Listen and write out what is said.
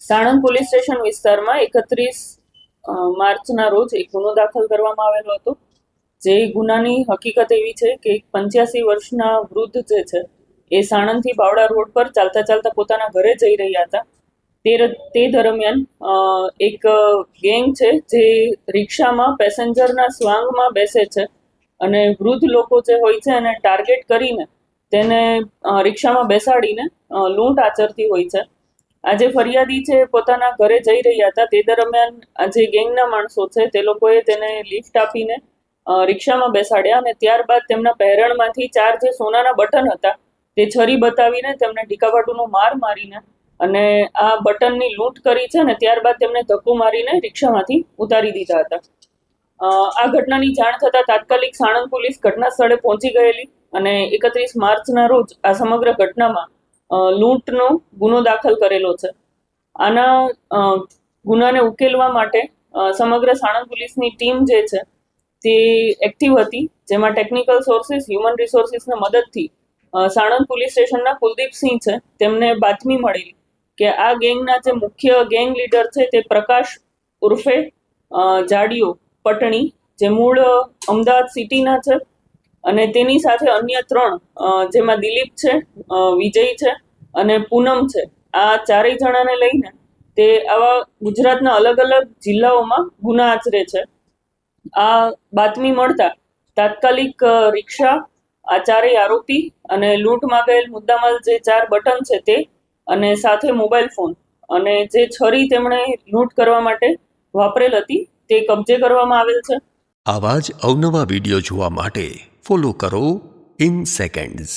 Sanand police station વિસ્તારમાં 31 માર્ચના રોજ એક ગુનો દાખલ કરવામાં આવેલો હતો. જે ગુનાની હકીકત એવી છે કે 85 વર્ષના વૃદ્ધ જે છે એ સાણંદથી બાવળા રોડ પર ચાલતા ચાલતા પોતાના ઘરે જઈ રહ્યા હતા. તે દરમિયાન એક ગેંગ છે જે રિક્ષામાં પેસેન્જરના સ્વાંગમાં બેસે છે અને વૃદ્ધ લોકો જે હોય છે એને ટાર્ગેટ કરીને તેને રિક્ષામાં બેસાડીને લૂંટ આચરતી હોય છે. આજે ફરિયાદી છે પોતાના ઘરે જઈ રહ્યા હતા. તે દરમિયાન આજે ગેંગના માણસો છે તે લોકોએ તેને લિફ્ટ આપીને રિક્ષામાં બેસાડ્યા અને ત્યારબાદ તેમના પહેરણમાંથી 4 જે સોનાના બટન હતા તે છરી બતાવીને તેમને ઢીકાભાટુનો માર મારીને અને આ બટનની લૂંટ કરી છે અને ત્યારબાદ તેમને ધક્કો મારીને રિક્ષામાંથી ઉતારી દીધા હતા. આ ઘટનાની જાણ થતાં તાત્કાલિક સાણંદ પોલીસ ઘટના સ્થળે પહોંચી ગયેલી અને 31 માર્ચના રોજ આ સમગ્ર ઘટનામાં લૂંટનો ગુનો દાખલ કરેલો છે. આના ગુનાને ઉકેલવા માટે સમગ્ર સાણંદ પોલીસની ટીમ જે છે તે એક્ટિવ હતી, જેમાં ટેકનિકલ સોર્સિસ, હ્યુમન રિસોર્સિસના મદદથી સાણંદ પોલીસ સ્ટેશનના કુલદીપસિંહ છે તેમને બાતમી મળેલી કે આ ગેંગના જે મુખ્ય ગેંગ લીડર છે તે પ્રકાશ ઉર્ફે જાડિયો પટણી, જે મૂળ અમદાવાદ સિટીના છે, અને તેની સાથે અન્ય 3 જેમાં દિલીપ છે, વિજય છે અને પૂનમ છે. આ 4 જણાને લઈને તે આવા ગુજરાતના અલગ અલગ જિલ્લાઓમાં ગુના આચરે છે. આ બાતમી મળતા તાત્કાલિક રિક્ષા, આ 4 આરોપી અને લૂંટમાં ગયેલ મુદ્દામાલ જે 4 બટન છે તે અને સાથે મોબાઈલ ફોન અને જે છરી તેમણે લૂંટ કરવા માટે વાપરેલ હતી તે કબજે કરવામાં આવેલ છે. આવા જ અવનવા વિડીયો જોવા માટે ફોલો કરો ઇન સેકન્ડ્સ.